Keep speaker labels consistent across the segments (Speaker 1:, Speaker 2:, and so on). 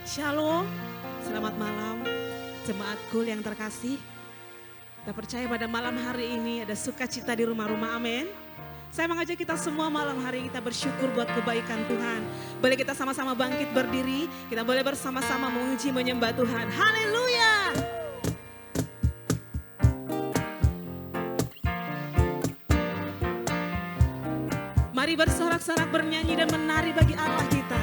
Speaker 1: Shalom, selamat malam jemaatku yang terkasih. Kita percaya pada malam hari ini ada sukacita di rumah-rumah, amin. Saya mengajak kita semua malam hari ini kita bersyukur buat kebaikan Tuhan. Boleh kita sama-sama bangkit berdiri, kita boleh bersama-sama memuji menyembah Tuhan. Haleluya. Mari bersorak-sorak, bernyanyi dan menari bagi Allah kita.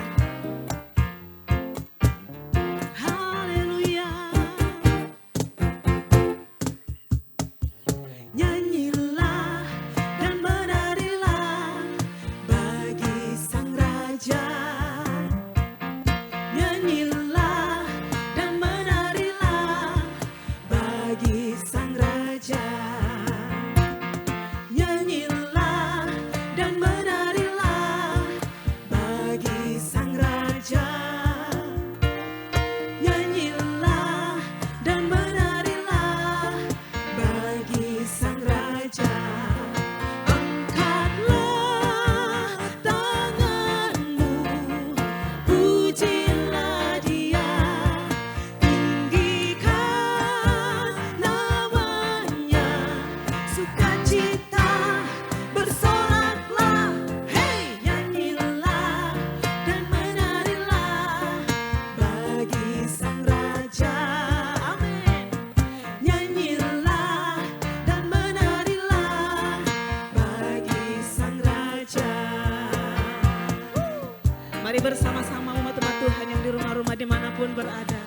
Speaker 1: Bersama-sama umat-umat Tuhan yang di rumah-rumah dimanapun berada.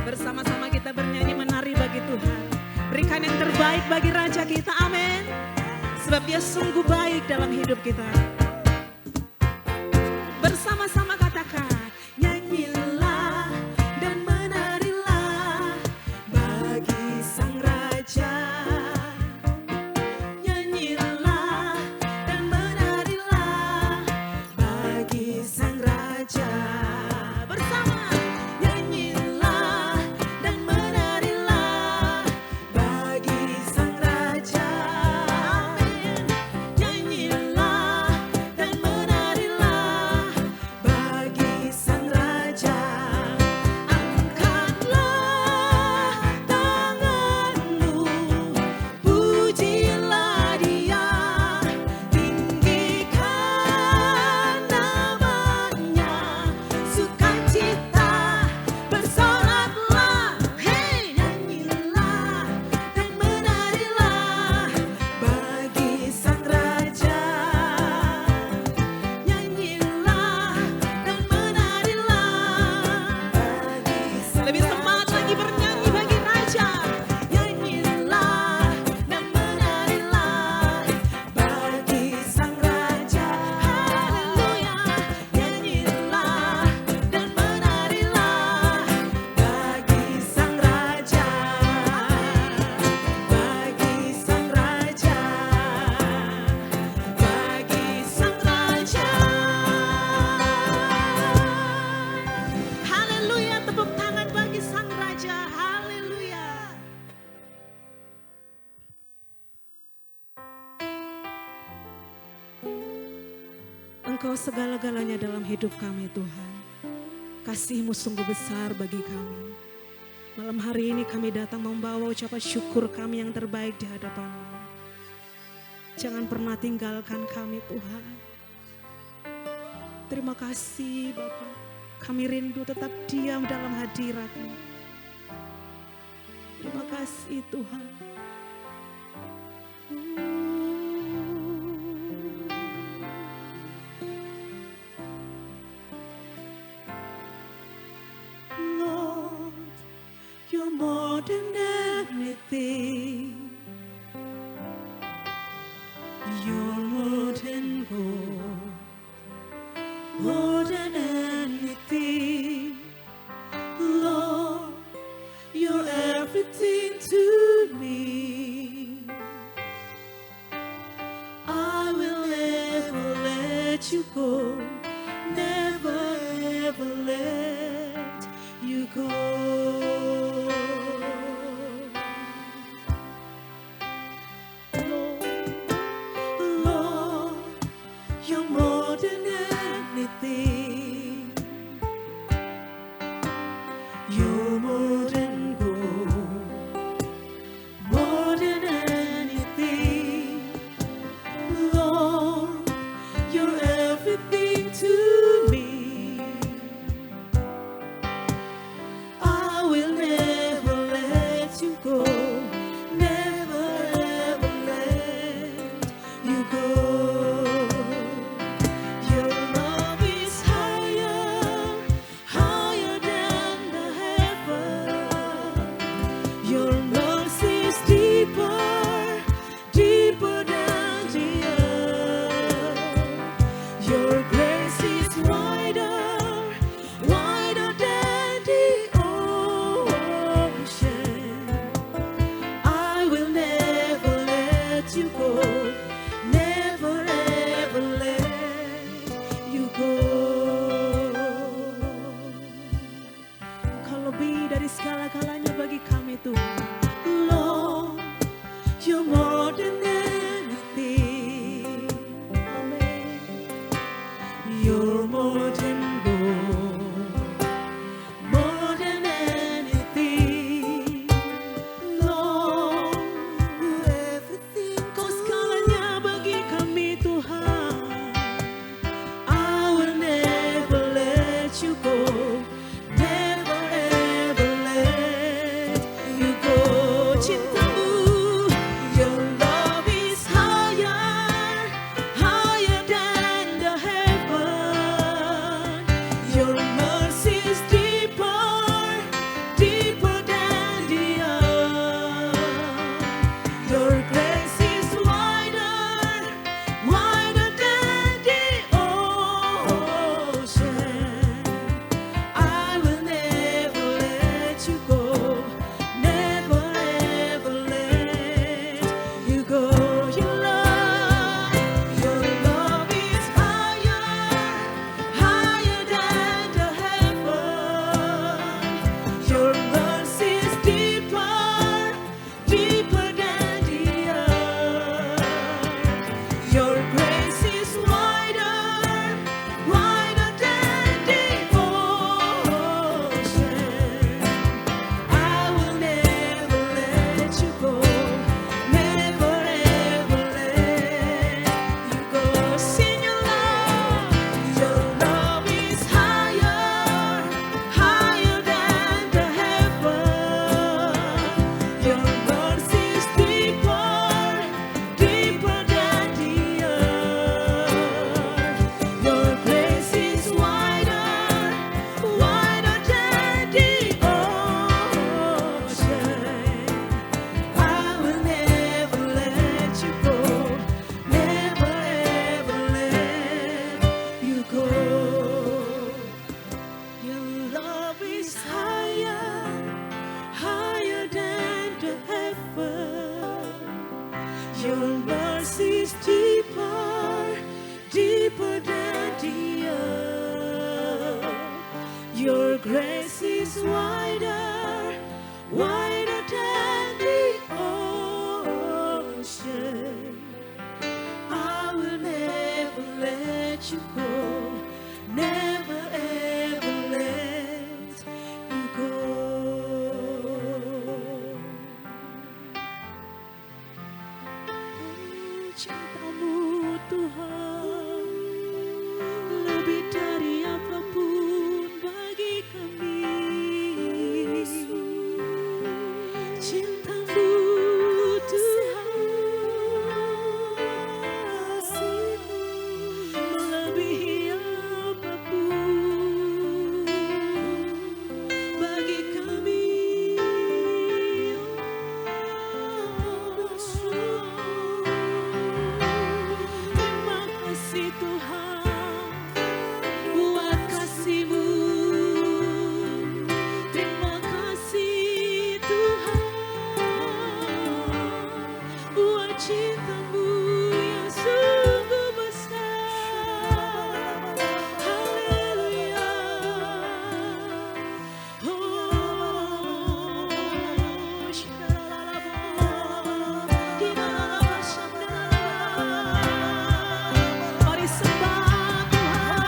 Speaker 1: Bersama-sama kita bernyanyi menari bagi Tuhan. Berikan yang terbaik bagi Raja kita, amin. Sebab Dia sungguh baik dalam hidup kita. Bersama-sama katakan, nyanyilah dan menarilah bagi Sang Raja. Nyanyilah dan menarilah bagi Sang Raja. Bersama nyanyilah dan menarilah bagi Sang Raja, amin. Nyanyilah dan menarilah bagi Sang Raja. Angkatlah tanganmu, pujilah Dia, tinggikan namanya. Sukacita bersoraklah, hei, nyanyilah dan menarilah bagi Sang Raja. Nyanyilah dan menarilah bagi Sang Lebih semangat lagi bernyanyi bagi Raja. Nyanyilah dan menarilah bagi Sang Raja. Haleluya. Nyanyilah dan menarilah bagi Sang Raja. Bagi Sang Raja. Bagi Sang Raja. Haleluya, tepuk tangan bagi Sang Raja. Haleluya. Engkau segala-galanya dalam hidup kami, Tuhan. Kasih-Mu sungguh besar bagi kami. Malam hari ini kami datang membawa ucapan syukur kami yang terbaik di hadapan-Mu. Jangan pernah tinggalkan kami, Tuhan. Terima kasih, Bapa. Kami rindu tetap diam dalam hadirat-Mu. Terima kasih, Tuhan. Lord, You're more than anything. You're more than gold, more than anything. Lord, You're everything to me. I will never let You go, never ever let You go. Lord, dari segala-galanya bagi kami Tuhan. Lord, you're more than anything. Amen. You're more than gold, more than anything. Lord, you're everything. Kau segalanya bagi kami Tuhan. I will never let you go. Never ever let you go. Cintamu, your love is higher, higher than the heaven. Your mercy is deeper, deeper than the earth. Your grace is wider, wider than the ocean. I will never let you go, never ever let you go. Your love is higher, higher than the heaven. Your mercy is deeper, deeper than the earth. Your grace is wider, wider than the ocean. I will never let you go, never ever let you go. Sing your love is higher, higher than the heaven. Your mercy is deeper, deeper than the earth. Your grace is wider, wider than the ocean. I will never let you go, never ever let you go. Your love is higher, higher than the heaven. Your mercy is deeper, deeper than the earth. Your grace is wider, wider than the ocean. I will never let you go, never ever let you go. Cintamu Tuhan lebih dari apapun bagi kami. Cintamu Tuhan melebihi apapun bagi kami. Terima kasih Tuhan buat kasih-Mu. Terima kasih Tuhan buat cinta-Mu yang sungguh besar. Haleluya. Mari sembah Tuhan.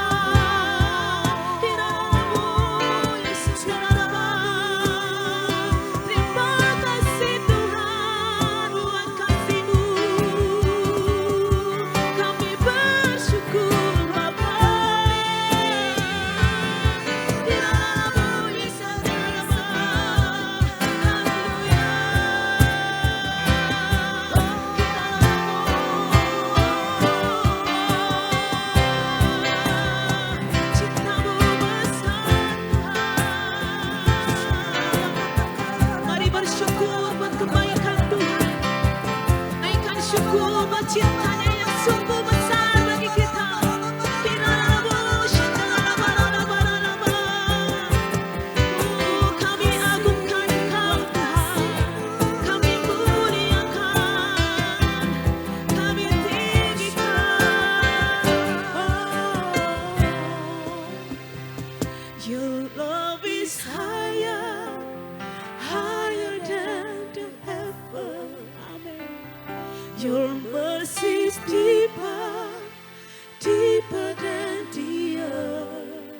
Speaker 1: Yesus. Terima kasih Tuhan buat kasih-Mu. Kami bersyukur Bapa. Di dalam-Mu Yesus. Cinta-Mu besar Tuhan. Mari bersyukur buat kebaikan Tuhan. Naikkan syukur buat cintanya yang sungguh besar bagi kita. Kami agungkan Engkau Tuhan. Kami muliakan. Kami tinggikan. Your love is higher, Your mercy's deeper, deeper than the earth.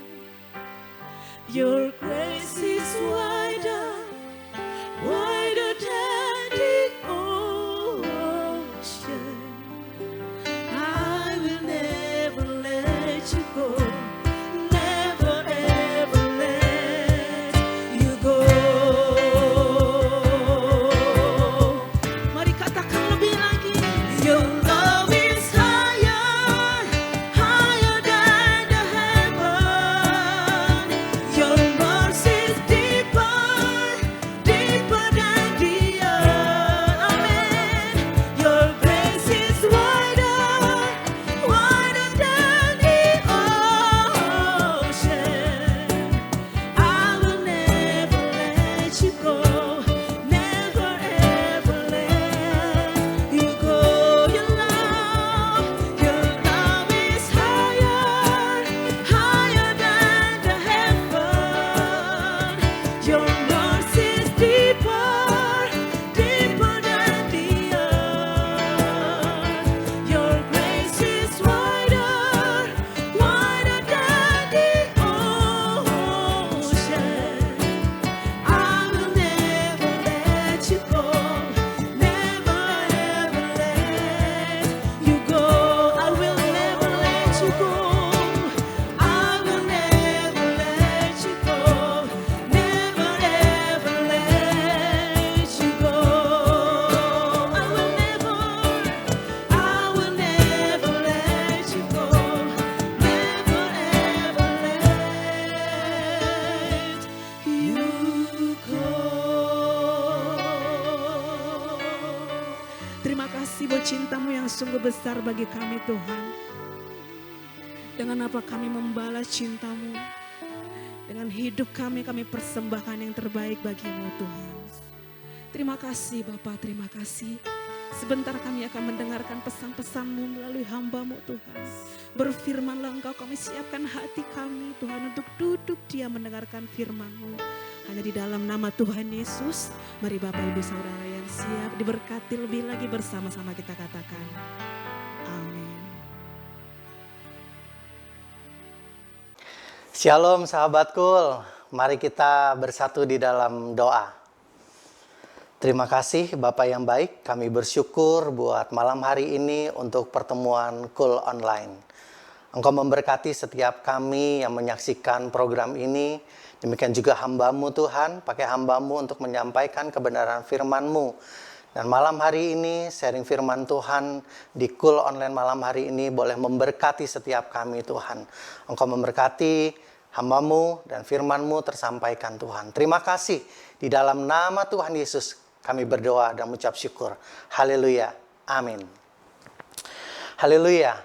Speaker 1: Your grace is wider, wider than the ocean. I will never let you go, never ever let you go. Mari katakan lebih lagi. Your love is higher, higher than the heaven. Your mercy is deeper, deeper than the earth. Amen. Your grace is wider, wider than the ocean. I will never let you go, never ever let you go. Your love is higher, higher than the heaven. Your mercy is deeper, deeper than the earth. Your grace is wider, wider than the ocean. I will never let you go, never ever let you go. I will never let you go. I will never let you go, never ever let you go. I will never let you go, never ever let you go. Terima kasih buat cintamu yang sungguh besar bagi kami Tuhan. Dengan apa kami membalas cintamu? Dengan hidup kami persembahkan yang terbaik bagimu Tuhan. Terima kasih Bapa, terima kasih. Sebentar kami akan mendengarkan pesan-pesan-Mu melalui hamba-Mu Tuhan. Berfirmanlah Engkau, kami siapkan hati kami Tuhan untuk duduk diam mendengarkan firman-Mu. Hanya di dalam nama Tuhan Yesus, mari Bapak Ibu Saudara yang siap diberkati lebih lagi bersama-sama kita katakan. Amin.
Speaker 2: Shalom sahabatku, mari kita bersatu di dalam doa. Terima kasih Bapak yang baik, kami bersyukur buat malam hari ini untuk pertemuan Cool Online. Engkau memberkati setiap kami yang menyaksikan program ini, demikian juga hamba-Mu Tuhan, pakai hamba-Mu untuk menyampaikan kebenaran firman-Mu. Dan malam hari ini sharing firman Tuhan di Cool Online malam hari ini boleh memberkati setiap kami Tuhan. Engkau memberkati hamba-Mu dan firman-Mu tersampaikan Tuhan. Terima kasih di dalam nama Tuhan Yesus kami berdoa dan mengucap syukur. Haleluya. Amin. Haleluya.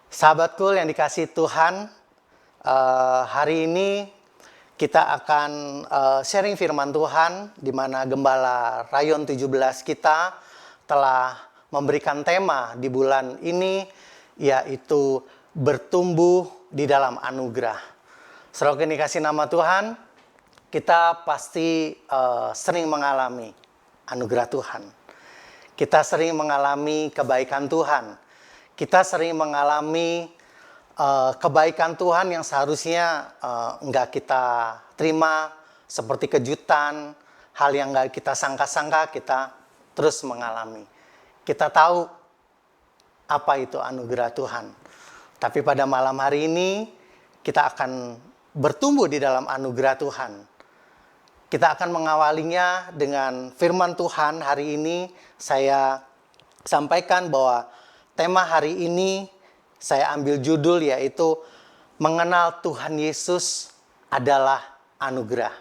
Speaker 2: Sahabatku yang dikasihi Tuhan, hari ini kita akan sharing firman Tuhan di mana Gembala Rayon 17 kita telah memberikan tema di bulan ini, yaitu bertumbuh di dalam anugerah. Saudara yang dikasihi nama Tuhan, kita pasti sering mengalami anugerah Tuhan. Kita sering mengalami kebaikan Tuhan. Kita sering mengalami kebaikan Tuhan yang seharusnya enggak kita terima seperti kejutan, hal yang enggak kita sangka-sangka, kita terus mengalami. Kita tahu apa itu anugerah Tuhan. Tapi pada malam hari ini kita akan bertumbuh di dalam anugerah Tuhan. Kita akan mengawalinya dengan firman Tuhan. Hari ini saya sampaikan bahwa tema hari ini saya ambil judul yaitu mengenal Tuhan Yesus adalah anugerah.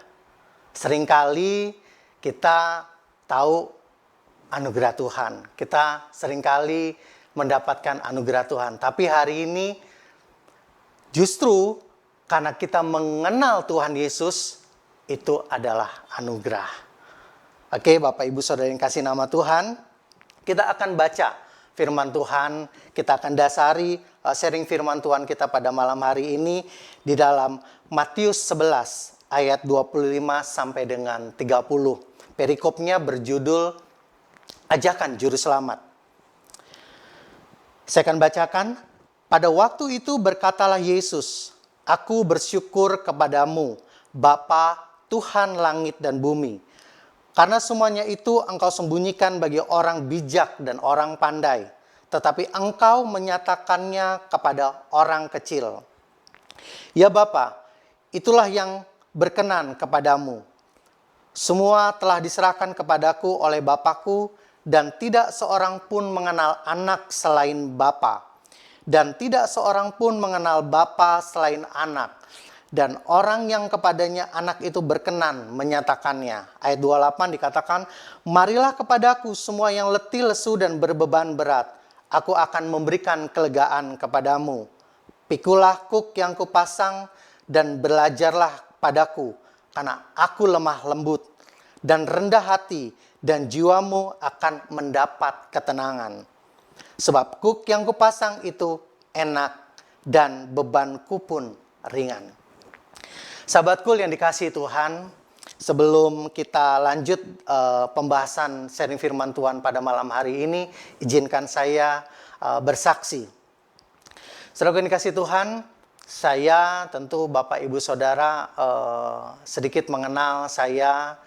Speaker 2: Seringkali kita tahu anugerah Tuhan. Kita seringkali mendapatkan anugerah Tuhan. Tapi hari ini justru karena kita mengenal Tuhan Yesus, itu adalah anugerah. Oke, Bapak Ibu Saudara yang kasih nama Tuhan, kita akan baca firman Tuhan, kita akan dasari sharing firman Tuhan kita pada malam hari ini di dalam Matius 11 ayat 25 sampai dengan 30. Perikopnya berjudul ajakan juru selamat. Saya akan bacakan. Pada waktu itu berkatalah Yesus, "Aku bersyukur kepadamu, Bapa, Tuhan langit dan bumi, karena semuanya itu engkau sembunyikan bagi orang bijak dan orang pandai, tetapi engkau menyatakannya kepada orang kecil. Ya Bapa, itulah yang berkenan kepadamu. Semua telah diserahkan kepadaku oleh Bapakku, dan tidak seorang pun mengenal anak selain Bapa, dan tidak seorang pun mengenal Bapa selain anak, dan orang yang kepadanya anak itu berkenan menyatakannya." Ayat 28 dikatakan, "Marilah kepadaku semua yang letih, lesu, dan berbeban berat. Aku akan memberikan kelegaan kepadamu. Pikulah kuk yang kupasang dan belajarlah padaku, karena aku lemah lembut dan rendah hati, dan jiwamu akan mendapat ketenangan. Sebab kuk yang kupasang itu enak dan bebanku pun ringan." Sahabatku yang dikasihi Tuhan, sebelum kita lanjut pembahasan sharing firman Tuhan pada malam hari ini, izinkan saya bersaksi. Saudara yang dikasihi Tuhan, saya tentu Bapak Ibu Saudara sedikit mengenal saya.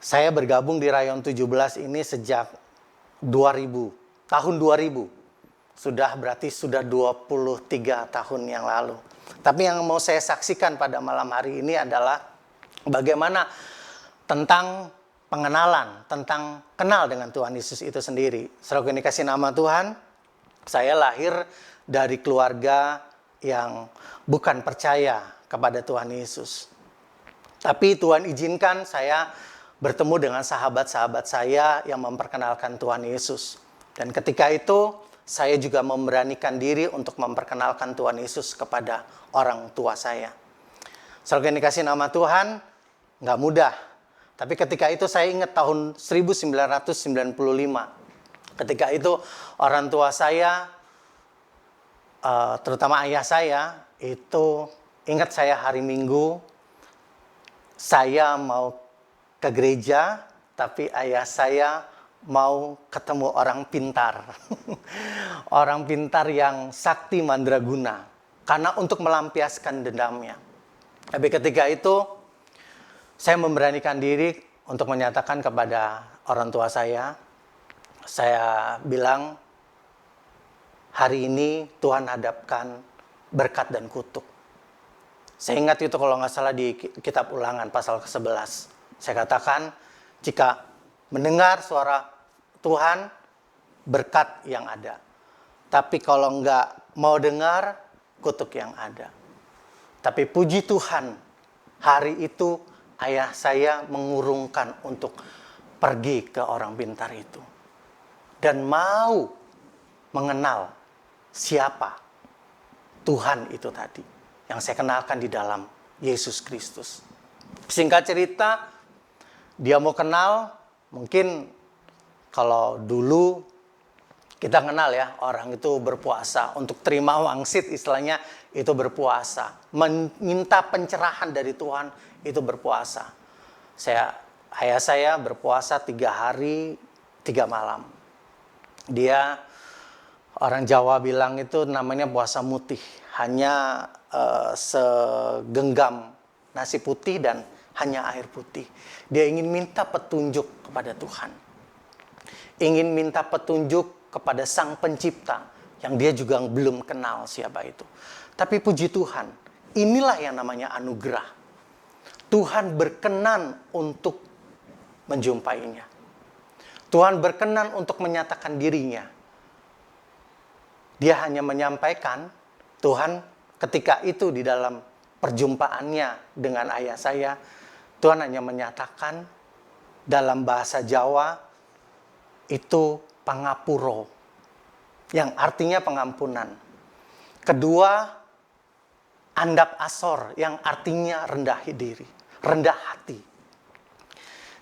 Speaker 2: Saya bergabung di Rayon 17 ini sejak 2000, tahun 2000. Berarti sudah 23 tahun yang lalu. Tapi yang mau saya saksikan pada malam hari ini adalah bagaimana tentang pengenalan, tentang kenal dengan Tuhan Yesus itu sendiri. Saudara yang dikasihi nama Tuhan, saya lahir dari keluarga yang bukan percaya kepada Tuhan Yesus. Tapi Tuhan izinkan saya bertemu dengan sahabat-sahabat saya yang memperkenalkan Tuhan Yesus. Dan ketika itu, saya juga memberanikan diri untuk memperkenalkan Tuhan Yesus kepada orang tua saya. Saudara yang dikasihi nama Tuhan, nggak mudah. Tapi ketika itu saya ingat tahun 1995. Ketika itu orang tua saya, terutama ayah saya, itu ingat saya hari Minggu, saya mau ke gereja, tapi ayah saya mau ketemu orang pintar. Orang pintar yang sakti mandraguna. Karena untuk melampiaskan dendamnya. Tapi ketika itu, saya memberanikan diri untuk menyatakan kepada orang tua saya bilang, hari ini Tuhan hadapkan berkat dan kutuk. Saya ingat itu kalau nggak salah di kitab Ulangan pasal ke-11. Saya katakan, jika mendengar suara Tuhan, berkat yang ada. Tapi kalau nggak mau dengar, kutuk yang ada. Tapi puji Tuhan, hari itu ayah saya mengurungkan untuk pergi ke orang pintar itu. Dan mau mengenal siapa Tuhan itu tadi. Yang saya kenalkan di dalam Yesus Kristus. Singkat cerita, dia mau kenal, mungkin kalau dulu kita kenal ya, orang itu berpuasa. Untuk terima wangsit istilahnya itu berpuasa. Meminta pencerahan dari Tuhan itu berpuasa. Ayah saya berpuasa 3 hari 3 malam. Dia, orang Jawa bilang itu namanya puasa mutih. Hanya segenggam nasi putih dan hanya air putih. Dia ingin minta petunjuk kepada Tuhan. Ingin minta petunjuk kepada Sang Pencipta yang dia juga belum kenal siapa itu. Tapi puji Tuhan, inilah yang namanya anugerah. Tuhan berkenan untuk menjumpainya. Tuhan berkenan untuk menyatakan dirinya. Dia hanya menyampaikan, Tuhan ketika itu di dalam perjumpaannya dengan ayah saya, Tuhan hanya menyatakan dalam bahasa Jawa itu pangapuro, yang artinya pengampunan. Kedua, andap asor, yang artinya rendah diri, rendah hati.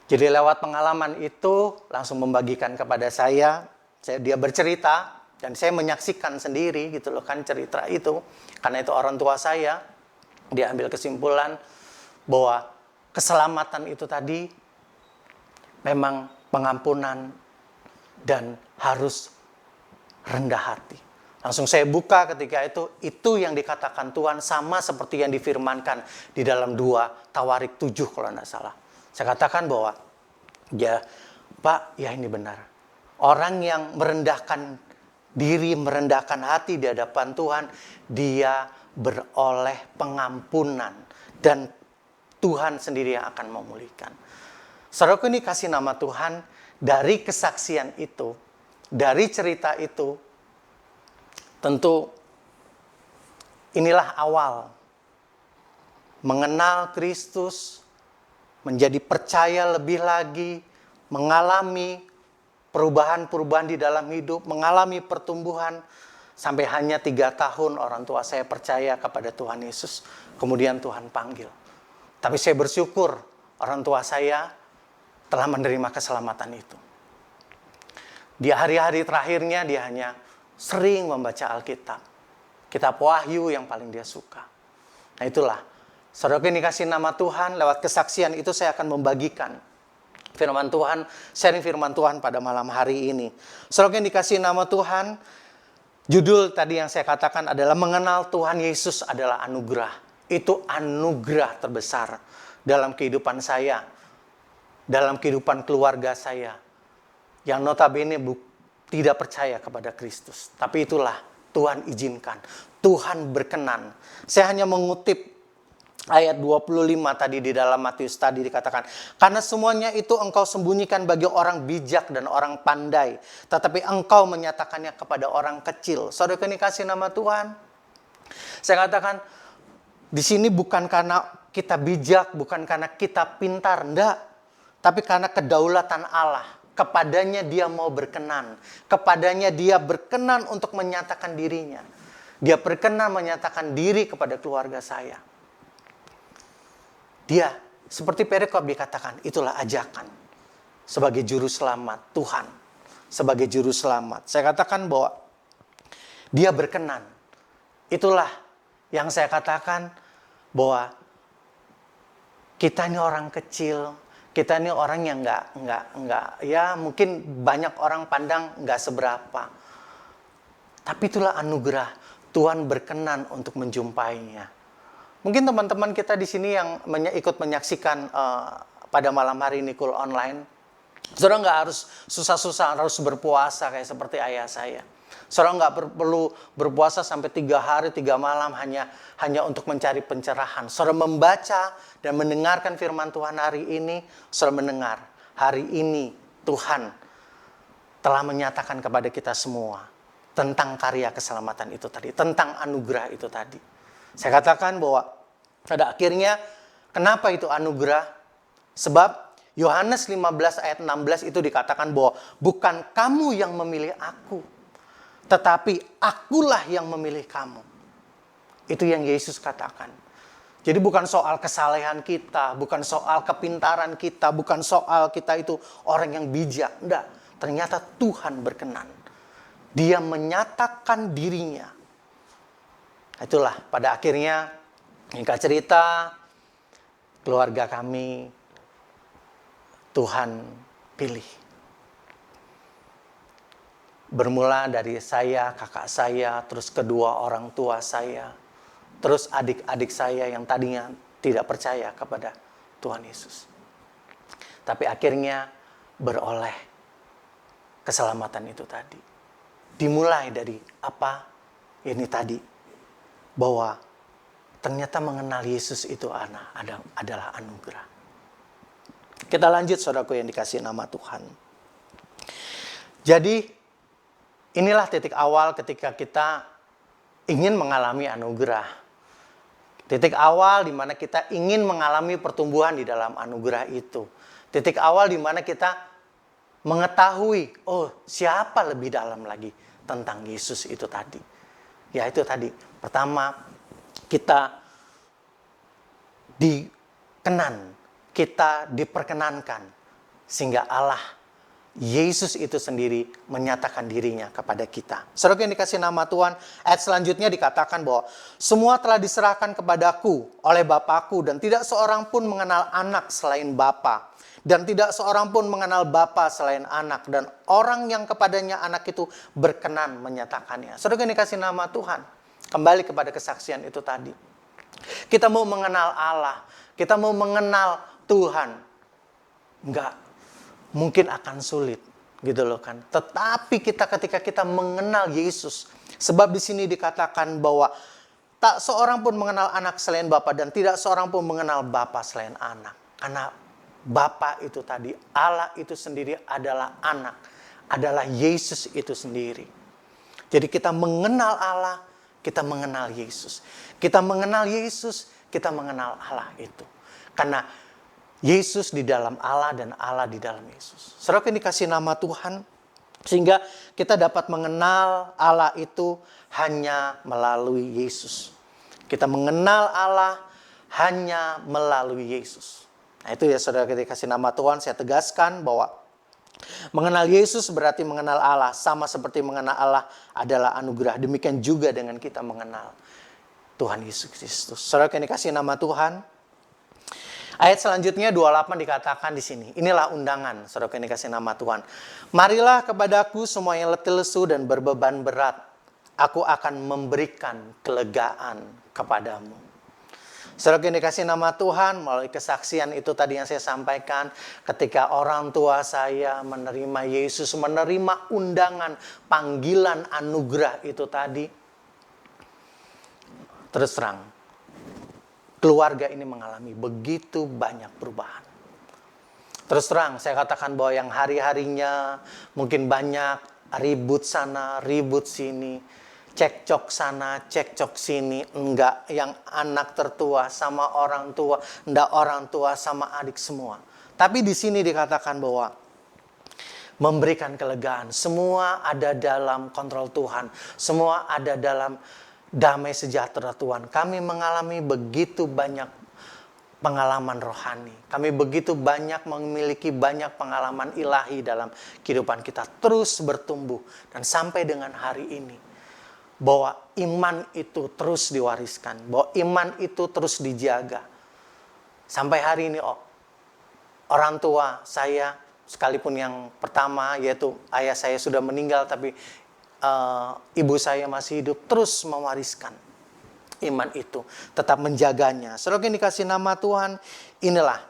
Speaker 2: Jadi lewat pengalaman itu langsung membagikan kepada saya dia bercerita dan saya menyaksikan sendiri gitu loh kan cerita itu. Karena itu orang tua saya, dia ambil kesimpulan bahwa keselamatan itu tadi memang pengampunan dan harus rendah hati. Langsung saya buka ketika itu yang dikatakan Tuhan sama seperti yang difirmankan di dalam 2 Tawarik 7 kalau tidak salah. Saya katakan bahwa ya Pak, ya ini benar. Orang yang merendahkan diri, merendahkan hati di hadapan Tuhan, dia beroleh pengampunan dan Tuhan sendiri yang akan memulihkan. Saudaraku, ini kasih nama Tuhan, dari kesaksian itu, dari cerita itu, tentu inilah awal mengenal Kristus, menjadi percaya lebih lagi, mengalami perubahan-perubahan di dalam hidup, mengalami pertumbuhan, sampai hanya 3 tahun orang tua saya percaya kepada Tuhan Yesus, kemudian Tuhan panggil. Tapi saya bersyukur orang tua saya telah menerima keselamatan itu. Di hari-hari terakhirnya dia hanya sering membaca Alkitab. Kitab Wahyu yang paling dia suka. Nah itulah, saudara ini kasih nama Tuhan, lewat kesaksian itu saya akan membagikan firman Tuhan, sharing firman Tuhan pada malam hari ini. Saudara yang dikasih nama Tuhan, judul tadi yang saya katakan adalah mengenal Tuhan Yesus adalah anugerah. Itu anugerah terbesar dalam kehidupan saya, dalam kehidupan keluarga saya, yang notabene tidak percaya kepada Kristus. Tapi itulah Tuhan izinkan, Tuhan berkenan. Saya hanya mengutip ayat 25 tadi di dalam Matius tadi dikatakan, karena semuanya itu engkau sembunyikan bagi orang bijak dan orang pandai, tetapi engkau menyatakannya kepada orang kecil. Saudara ini kasih nama Tuhan. Saya katakan, di sini bukan karena kita bijak, bukan karena kita pintar, enggak. Tapi karena kedaulatan Allah. Kepadanya dia mau berkenan. Kepadanya dia berkenan untuk menyatakan dirinya. Dia berkenan menyatakan diri kepada keluarga saya. Dia, seperti perikop dikatakan, itulah ajakan. Sebagai juru selamat Tuhan. Sebagai juru selamat. Saya katakan bahwa dia berkenan. Itulah yang saya katakan bahwa kita ini orang kecil, kita ini orang yang nggak, ya mungkin banyak orang pandang nggak seberapa. Tapi itulah anugerah, Tuhan berkenan untuk menjumpainya. Mungkin teman-teman kita di sini yang ikut menyaksikan pada malam hari ini Cool Online, saudara nggak harus susah-susah, harus berpuasa kayak seperti ayah saya. Saudara nggak perlu berpuasa sampai 3 hari 3 malam hanya untuk mencari pencerahan. Saudara membaca dan mendengarkan firman Tuhan hari ini, saudara mendengar hari ini Tuhan telah menyatakan kepada kita semua tentang karya keselamatan itu tadi, tentang anugerah itu tadi. Saya katakan bahwa pada akhirnya kenapa itu anugerah? Sebab Yohanes 15 ayat 16 itu dikatakan bahwa bukan kamu yang memilih aku, tetapi akulah yang memilih kamu. Itu yang Yesus katakan. Jadi bukan soal kesalehan kita, bukan soal kepintaran kita, bukan soal kita itu orang yang bijak. Enggak, ternyata Tuhan berkenan. Dia menyatakan dirinya. Itulah pada akhirnya, singkat cerita, keluarga kami Tuhan pilih. Bermula dari saya, kakak saya, terus kedua orang tua saya, terus adik-adik saya yang tadinya tidak percaya kepada Tuhan Yesus. Tapi akhirnya beroleh keselamatan itu tadi. Dimulai dari apa? Ini tadi. Bahwa ternyata mengenal Yesus itu adalah anugerah. Kita lanjut saudaraku yang dikasih nama Tuhan. Jadi inilah titik awal ketika kita ingin mengalami anugerah. Titik awal di mana kita ingin mengalami pertumbuhan di dalam anugerah itu. Titik awal di mana kita mengetahui, siapa lebih dalam lagi tentang Yesus itu tadi. Ya itu tadi. Pertama, kita diperkenankan. Sehingga Allah Yesus itu sendiri menyatakan dirinya kepada kita. Saudara yang dikasih nama Tuhan, ayat selanjutnya dikatakan bahwa semua telah diserahkan kepadaku oleh Bapakku, dan tidak seorang pun mengenal anak selain Bapa, dan tidak seorang pun mengenal Bapa selain anak, dan orang yang kepadanya anak itu berkenan menyatakannya. Saudara yang dikasih nama Tuhan, kembali kepada kesaksian itu tadi. Kita mau mengenal Allah, kita mau mengenal Tuhan, enggak mungkin akan sulit, gitu loh kan. Tetapi ketika kita mengenal Yesus, sebab di sini dikatakan bahwa tak seorang pun mengenal anak selain Bapa, dan tidak seorang pun mengenal Bapa selain anak. Karena Bapa itu tadi, Allah itu sendiri adalah anak, adalah Yesus itu sendiri. Jadi kita mengenal Allah, kita mengenal Yesus. Kita mengenal Yesus, kita mengenal Allah itu. Karena Yesus di dalam Allah dan Allah di dalam Yesus. Saudara yang dikasih nama Tuhan, sehingga kita dapat mengenal Allah itu hanya melalui Yesus. Kita mengenal Allah hanya melalui Yesus. Nah itu ya saudara yang dikasih nama Tuhan, saya tegaskan bahwa mengenal Yesus berarti mengenal Allah. Sama seperti mengenal Allah adalah anugerah. Demikian juga dengan kita mengenal Tuhan Yesus Kristus. Saudara yang dikasih nama Tuhan, ayat selanjutnya 28 dikatakan di sini. Inilah undangan, saudara yang dikasih nama Tuhan. Marilah kepadaku semua yang letih lesu dan berbeban berat. Aku akan memberikan kelegaan kepadamu. Saudara yang dikasih nama Tuhan, melalui kesaksian itu tadi yang saya sampaikan. Ketika orang tua saya menerima Yesus, menerima undangan, panggilan anugerah itu tadi. Terus terang, keluarga ini mengalami begitu banyak perubahan. Terus terang, saya katakan bahwa yang hari-harinya mungkin banyak ribut sana, ribut sini, cekcok sana, cekcok sini, enggak yang anak tertua sama orang tua, enggak orang tua sama adik semua. Tapi di sini dikatakan bahwa memberikan kelegaan, semua ada dalam kontrol Tuhan, semua ada dalam damai sejahtera Tuhan. Kami mengalami begitu banyak pengalaman rohani. Kami begitu banyak memiliki banyak pengalaman ilahi dalam kehidupan kita. Terus bertumbuh. Dan sampai dengan hari ini. Bahwa iman itu terus diwariskan. Bahwa iman itu terus dijaga. Sampai hari ini orang tua saya, sekalipun yang pertama yaitu ayah saya sudah meninggal, tapi ibu saya masih hidup, terus mewariskan iman itu, tetap menjaganya. Saudara yang dikasih nama Tuhan, inilah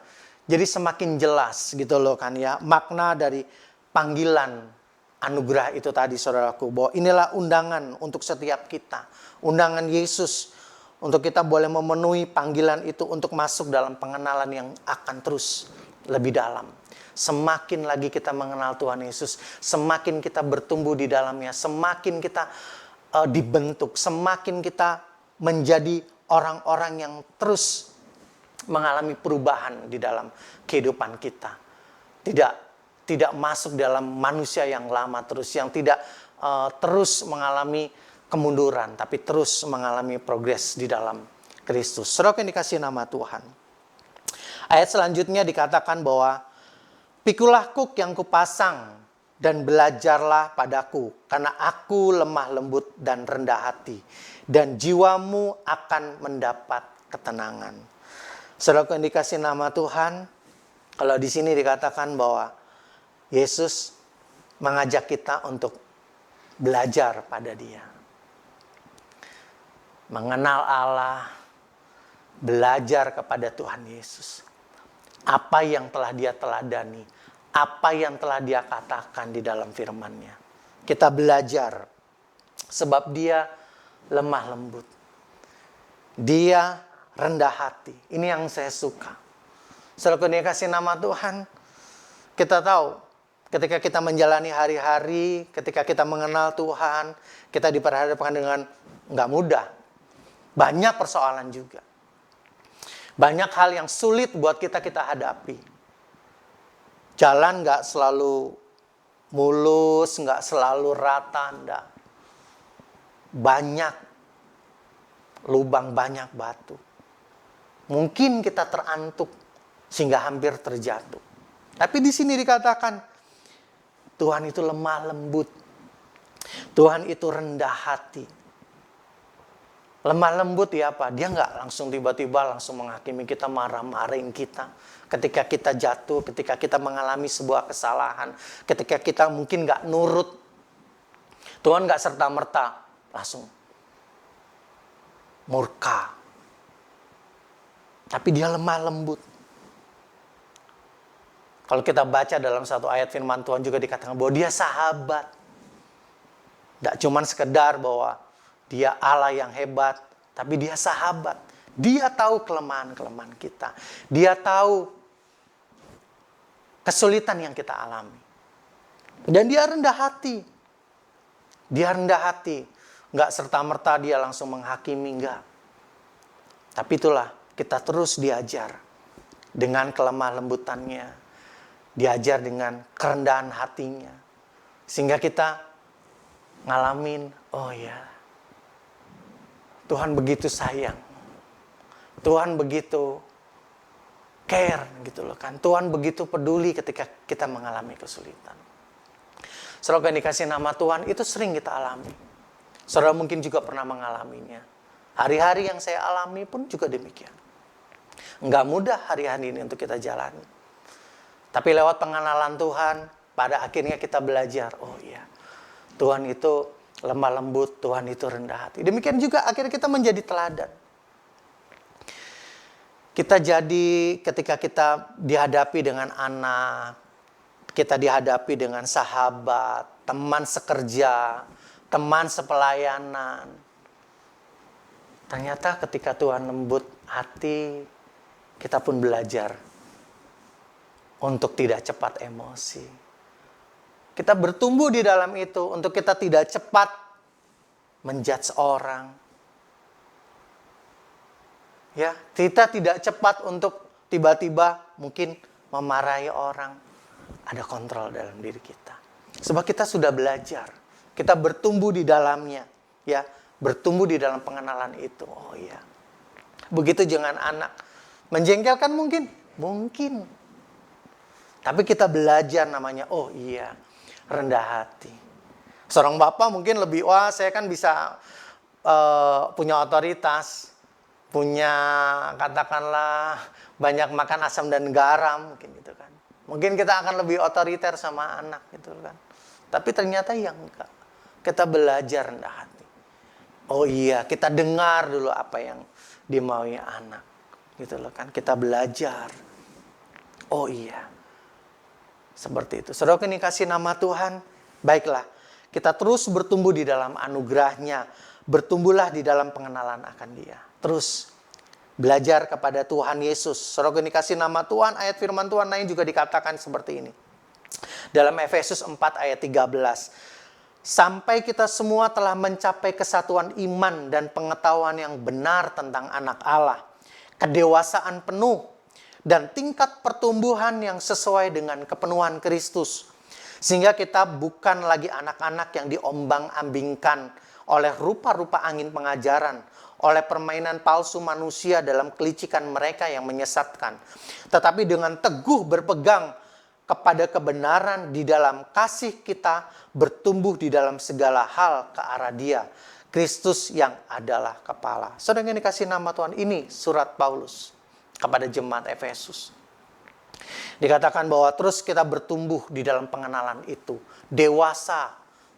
Speaker 2: jadi semakin jelas gitu loh kan ya, makna dari panggilan anugerah itu tadi saudaraku, bahwa inilah undangan untuk setiap kita, undangan Yesus untuk kita boleh memenuhi panggilan itu untuk masuk dalam pengenalan yang akan terus lebih dalam. Semakin lagi kita mengenal Tuhan Yesus, semakin kita bertumbuh di dalamnya, semakin kita dibentuk, semakin kita menjadi orang-orang yang terus mengalami perubahan di dalam kehidupan kita. Tidak masuk dalam manusia yang lama terus, yang tidak terus mengalami kemunduran, tapi terus mengalami progres di dalam Kristus. Saudara yang dikasih nama Tuhan. Ayat selanjutnya dikatakan bahwa pikulah kuk yang kupasang dan belajarlah padaku, karena aku lemah lembut dan rendah hati, dan jiwamu akan mendapat ketenangan. Saudara yang dikasih nama Tuhan, kalau di sini dikatakan bahwa Yesus mengajak kita untuk belajar pada Dia. Mengenal Allah, belajar kepada Tuhan Yesus. Apa yang telah Dia teladani, apa yang telah Dia katakan di dalam firman-Nya. Kita belajar, sebab Dia lemah lembut. Dia rendah hati. Ini yang saya suka. Setelah Dia kasih nama Tuhan, kita tahu, ketika kita menjalani hari-hari, ketika kita mengenal Tuhan, kita diperhadapkan dengan nggak mudah. Banyak persoalan juga. Banyak hal yang sulit buat kita hadapi. Jalan nggak selalu mulus, nggak selalu rata, enggak. Banyak lubang, banyak batu. Mungkin kita terantuk sehingga hampir terjatuh. Tapi di sini dikatakan, Tuhan itu lemah lembut. Tuhan itu rendah hati. Lemah lembut ya apa? Dia nggak langsung tiba-tiba langsung menghakimi kita, marah-marahin kita. Ketika kita jatuh, ketika kita mengalami sebuah kesalahan, ketika kita mungkin nggak nurut, Tuhan nggak serta-merta langsung murka. Tapi dia lemah lembut. Kalau kita baca dalam satu ayat firman Tuhan juga dikatakan bahwa dia sahabat. Tidak cuma sekedar bahwa dia Allah yang hebat, tapi dia sahabat. Dia tahu kelemahan-kelemahan kita. Dia tahu kesulitan yang kita alami. Dan dia rendah hati. Dia rendah hati. Nggak serta-merta dia langsung menghakimi, enggak. Tapi itulah, kita terus diajar dengan kelemah lembutannya. Diajar dengan kerendahan hatinya. Sehingga kita ngalamin, oh ya, Tuhan begitu sayang. Tuhan begitu care gitu loh kan. Tuhan begitu peduli ketika kita mengalami kesulitan. Saudara yang dikasih nama Tuhan itu sering kita alami. Saudara mungkin juga pernah mengalaminya. Hari-hari yang saya alami pun juga demikian. Enggak mudah hari-hari ini untuk kita jalani. Tapi lewat pengenalan Tuhan, pada akhirnya kita belajar, oh iya, Tuhan itu lemah lembut, Tuhan itu rendah hati. Demikian juga akhirnya kita menjadi teladan. Kita jadi ketika kita dihadapi dengan anak, kita dihadapi dengan sahabat, teman sekerja, teman sepelayanan. Ternyata ketika Tuhan lembut hati, kita pun belajar untuk tidak cepat emosi. Kita bertumbuh di dalam itu untuk kita tidak cepat menjudge orang. Ya, kita tidak cepat untuk tiba-tiba mungkin memarahi orang. Ada kontrol dalam diri kita. Sebab kita sudah belajar. Kita bertumbuh di dalamnya, ya, bertumbuh di dalam pengenalan itu. Oh iya. Begitu dengan anak. Menjengkelkan mungkin? Mungkin. Tapi kita belajar namanya, oh iya, rendah hati. Seorang bapak mungkin lebih, wah saya kan bisa punya otoritas, punya katakanlah banyak makan asam dan garam, mungkin gitu kan. Mungkin kita akan lebih otoriter sama anak gitu kan. Tapi ternyata ya enggak. Kita belajar rendah hati. Oh iya, kita dengar dulu apa yang dimaui anak. Gitu loh kan, kita belajar. Oh iya. Seperti itu. Saudara yang dikasih nama Tuhan, baiklah. Kita terus bertumbuh di dalam anugerahnya. Bertumbuhlah di dalam pengenalan akan Dia. Terus belajar kepada Tuhan Yesus. Saudara yang dikasih nama Tuhan, ayat firman Tuhan lain juga dikatakan seperti ini. Dalam Efesus 4 ayat 13. Sampai kita semua telah mencapai kesatuan iman dan pengetahuan yang benar tentang anak Allah. Kedewasaan penuh. Dan tingkat pertumbuhan yang sesuai dengan kepenuhan Kristus. Sehingga kita bukan lagi anak-anak yang diombang-ambingkan oleh rupa-rupa angin pengajaran, oleh permainan palsu manusia dalam kelicikan mereka yang menyesatkan. Tetapi dengan teguh berpegang kepada kebenaran di dalam kasih kita bertumbuh di dalam segala hal ke arah Dia, Kristus yang adalah kepala. Saudara yang dikasih nama Tuhan, ini surat Paulus kepada jemaat Efesus. Dikatakan bahwa terus kita bertumbuh di dalam pengenalan itu. Dewasa.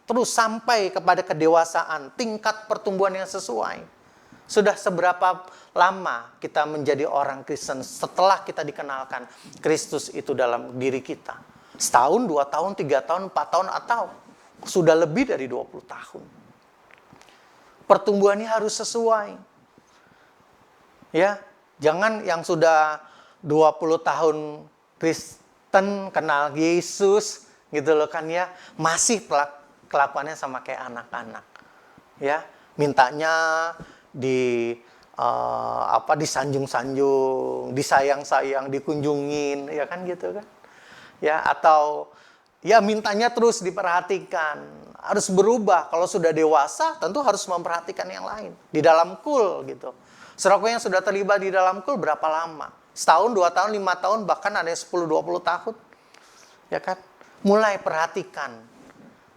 Speaker 2: Terus sampai kepada kedewasaan. Tingkat pertumbuhan yang sesuai. Sudah seberapa lama kita menjadi orang Kristen setelah kita dikenalkan Kristus itu dalam diri kita? Setahun, 2 tahun, 3 tahun, 4 tahun, atau sudah lebih dari 20 tahun. Pertumbuhannya harus sesuai. Ya, jangan yang sudah 20 tahun Kristen, kenal Yesus, gitu loh kan ya, masih kelakuannya sama kayak anak-anak. Ya, mintanya disanjung-sanjung, disayang-sayang, dikunjungin, ya kan gitu kan. Ya, atau ya mintanya terus diperhatikan. Harus berubah. Kalau sudah dewasa, tentu harus memperhatikan yang lain. Di dalam kul gitu. Saudara yang sudah terlibat di dalam kul berapa lama? Setahun, 2 tahun, 5 tahun, bahkan ada yang 10-20 tahun. Ya kan? Mulai perhatikan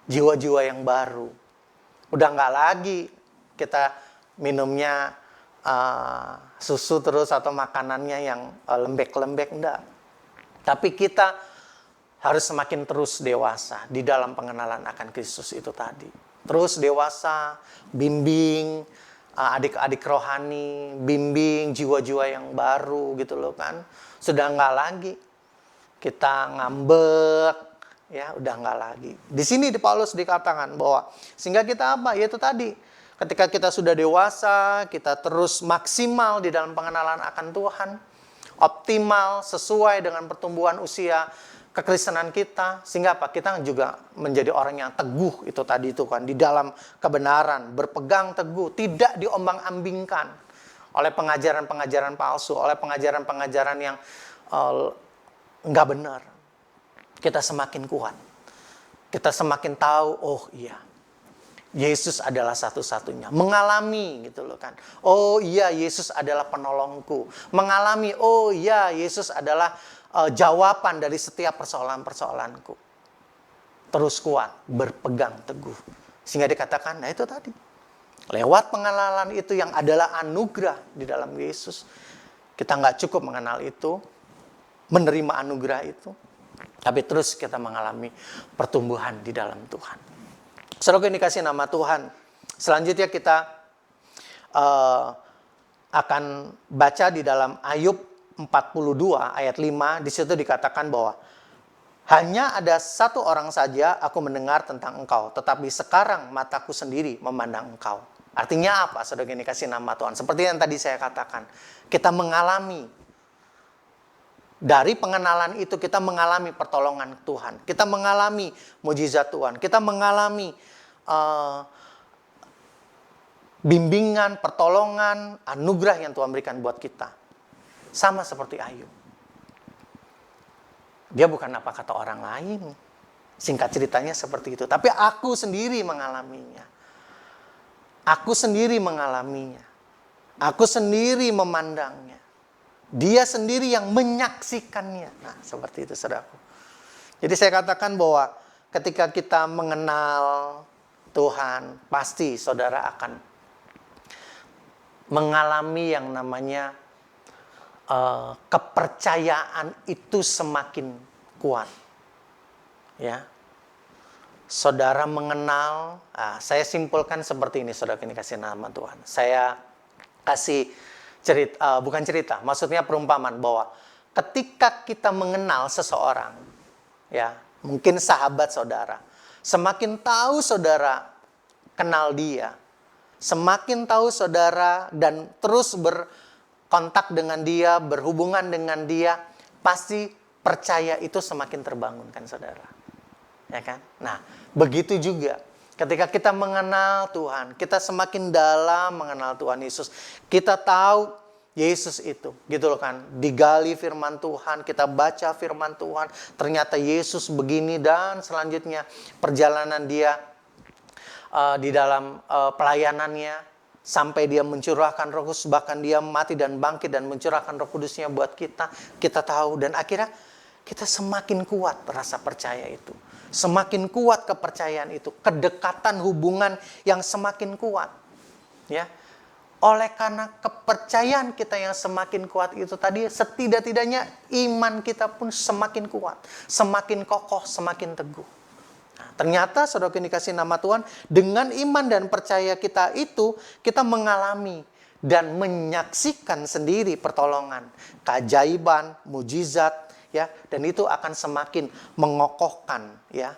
Speaker 2: jiwa-jiwa yang baru. Udah nggak lagi kita minumnya susu terus atau makanannya yang lembek-lembek, enggak. Tapi kita harus semakin terus dewasa di dalam pengenalan akan Kristus itu tadi. Terus dewasa, bimbing adik-adik rohani, bimbing jiwa-jiwa yang baru gitu loh kan. Sudah nggak lagi kita ngambek, ya udah nggak lagi. Di sini di Paulus dikatakan bahwa sehingga kita apa? Yaitu tadi, ketika kita sudah dewasa, kita terus maksimal di dalam pengenalan akan Tuhan, optimal sesuai dengan pertumbuhan usia kekristenan kita, sehingga apa? Kita juga menjadi orang yang teguh itu tadi itu kan, di dalam kebenaran, berpegang teguh, tidak diombang-ambingkan oleh pengajaran-pengajaran palsu, oleh pengajaran-pengajaran yang nggak benar. Kita semakin kuat, kita semakin tahu, oh iya, Yesus adalah satu-satunya. Mengalami gitu loh kan. Oh iya, Yesus adalah penolongku. Mengalami, oh iya, Yesus adalah jawaban dari setiap persoalan-persoalanku. Terus kuat, berpegang teguh. Sehingga dikatakan, nah itu tadi. Lewat pengenalan itu yang adalah anugerah di dalam Yesus. Kita nggak cukup mengenal itu, menerima anugerah itu. Tapi terus kita mengalami pertumbuhan di dalam Tuhan. Saudara yang dikasih nama Tuhan. Selanjutnya kita akan baca di dalam Ayub 42 ayat 5. Di situ dikatakan bahwa hanya ada satu orang saja aku mendengar tentang engkau, tetapi sekarang mataku sendiri memandang engkau. Artinya apa, saudara yang dikasih nama Tuhan? Seperti yang tadi saya katakan, kita mengalami, dari pengenalan itu kita mengalami pertolongan Tuhan. Kita mengalami mujizat Tuhan. Kita mengalami bimbingan, pertolongan, anugerah yang Tuhan berikan buat kita. Sama seperti Ayub. Dia bukan apa kata orang lain. Singkat ceritanya seperti itu. Tapi aku sendiri mengalaminya. Aku sendiri mengalaminya. Aku sendiri memandangnya. Dia sendiri yang menyaksikannya. Nah, seperti itu saudaraku. Jadi saya katakan bahwa ketika kita mengenal Tuhan, pasti saudara akan mengalami yang namanya kepercayaan itu semakin kuat. Ya. Saudara mengenal, saya simpulkan seperti ini, saudara ini kasih nama Tuhan. Saya kasih cerita, bukan cerita, maksudnya perumpamaan bahwa ketika kita mengenal seseorang, ya, mungkin sahabat saudara, semakin tahu saudara kenal dia, semakin tahu saudara dan terus berkontak dengan dia, berhubungan dengan dia, pasti percaya itu semakin terbangun kan saudara. Ya kan? Nah, begitu juga ketika kita mengenal Tuhan, kita semakin dalam mengenal Tuhan Yesus. Kita tahu Yesus itu, gitu loh kan. Digali firman Tuhan, kita baca firman Tuhan, ternyata Yesus begini dan selanjutnya perjalanan dia di dalam pelayanannya sampai dia mencurahkan Roh Kudus, bahkan dia mati dan bangkit dan mencurahkan Roh Kudusnya buat kita. Kita tahu dan akhirnya kita semakin kuat rasa percaya itu. Semakin kuat kepercayaan itu, kedekatan hubungan yang semakin kuat. Ya. Oleh karena kepercayaan kita yang semakin kuat itu tadi, setidak-tidaknya iman kita pun semakin kuat, semakin kokoh, semakin teguh. Nah, ternyata saudara yang dikasih nama Tuhan, dengan iman dan percaya kita itu, kita mengalami dan menyaksikan sendiri pertolongan, keajaiban, mujizat, ya, dan itu akan semakin mengokohkan ya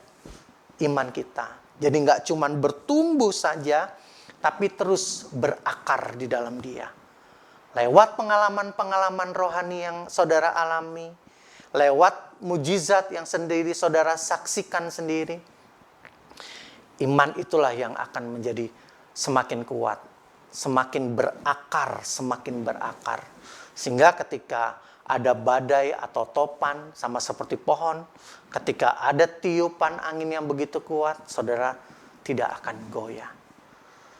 Speaker 2: iman kita. Jadi nggak cuma bertumbuh saja, tapi terus berakar di dalam dia. Lewat pengalaman-pengalaman rohani yang saudara alami, lewat mujizat yang sendiri saudara saksikan sendiri, iman itulah yang akan menjadi semakin kuat, semakin berakar, semakin berakar. Sehingga ketika ada badai atau topan, sama seperti pohon, ketika ada tiupan angin yang begitu kuat, saudara tidak akan goyah.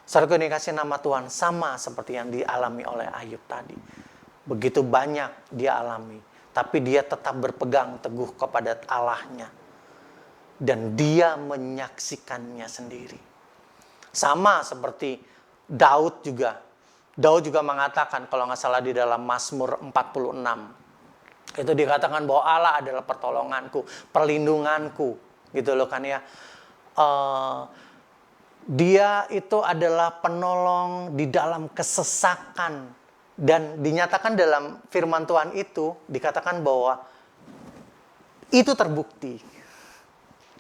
Speaker 2: Saudara yang dikasih nama Tuhan, sama seperti yang dialami oleh Ayub tadi. Begitu banyak dia alami, tapi dia tetap berpegang teguh kepada Allahnya. dan dia menyaksikannya sendiri. Sama seperti Daud juga. Daud juga mengatakan, kalau nggak salah di dalam Mazmur 46, itu dikatakan bahwa Allah adalah pertolonganku, perlindunganku, gitu loh kan ya. Dia itu adalah penolong di dalam kesesakan. Dan dinyatakan dalam firman Tuhan itu, dikatakan bahwa itu terbukti.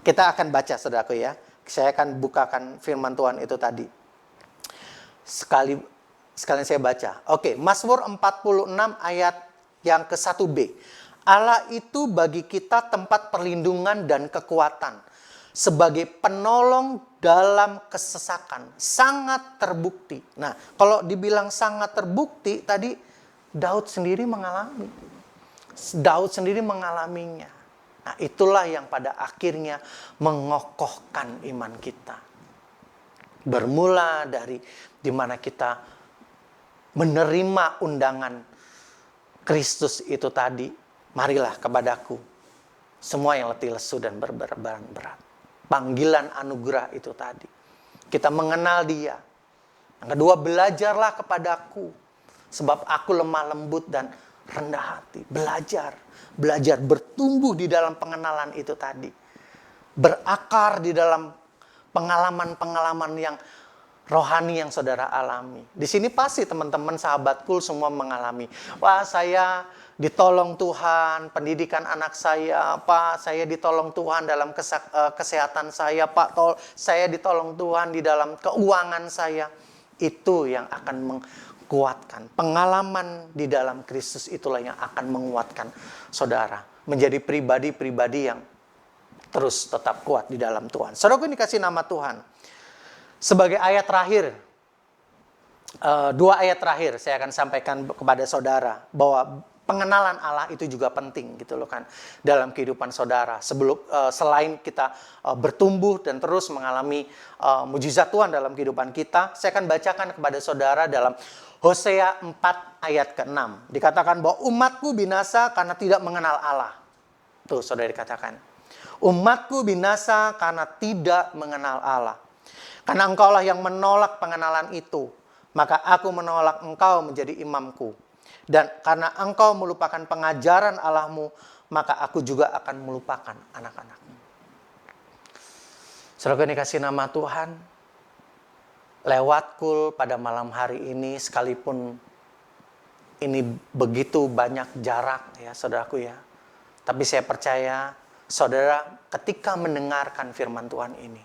Speaker 2: Kita akan baca, saudaraku ya. Saya akan bukakan firman Tuhan itu tadi. Sekalian saya baca. Oke, Mazmur 46 ayat yang ke-1b. Allah itu bagi kita tempat perlindungan dan kekuatan. Sebagai penolong dalam kesesakan. Sangat terbukti. Nah, kalau dibilang sangat terbukti, tadi Daud sendiri mengalami. Daud sendiri mengalaminya. Nah, itulah yang pada akhirnya mengokohkan iman kita. Bermula dari dimana kita menerima undangan Kristus itu tadi. Marilah kepadaku, semua yang letih lesu dan berbeban berat. Panggilan anugerah itu tadi. Kita mengenal dia. Yang kedua, belajarlah kepadaku. Sebab aku lemah lembut dan rendah hati. Belajar bertumbuh di dalam pengenalan itu tadi. Berakar di dalam pengalaman-pengalaman yang rohani yang saudara alami. Di sini pasti teman-teman sahabatku semua mengalami. Wah, saya ditolong Tuhan, pendidikan anak saya, Pak, saya ditolong Tuhan dalam kesehatan saya, Pak, saya ditolong Tuhan di dalam keuangan saya. Itu yang akan menguatkan. Pengalaman di dalam Kristus itulah yang akan menguatkan saudara. Menjadi pribadi-pribadi yang terus tetap kuat di dalam Tuhan. Saudaraku ini dikasih nama Tuhan. Sebagai ayat terakhir, 2 ayat terakhir saya akan sampaikan kepada saudara bahwa pengenalan Allah itu juga penting gitu loh kan dalam kehidupan saudara. Selain kita bertumbuh dan terus mengalami mujizat Tuhan dalam kehidupan kita, saya akan bacakan kepada saudara dalam Hosea 4 ayat ke-6. Dikatakan bahwa umatku binasa karena tidak mengenal Allah. Tuh saudara dikatakan. Umatku binasa karena tidak mengenal Allah. Karena engkaulah yang menolak pengenalan itu, maka aku menolak engkau menjadi imamku. Dan karena engkau melupakan pengajaran Allahmu, maka aku juga akan melupakan anak-anakmu. Saudara dikasih nama Tuhan, lewat kul pada malam hari ini, sekalipun ini begitu banyak jarak ya saudaraku ya. Tapi saya percaya saudara ketika mendengarkan firman Tuhan ini,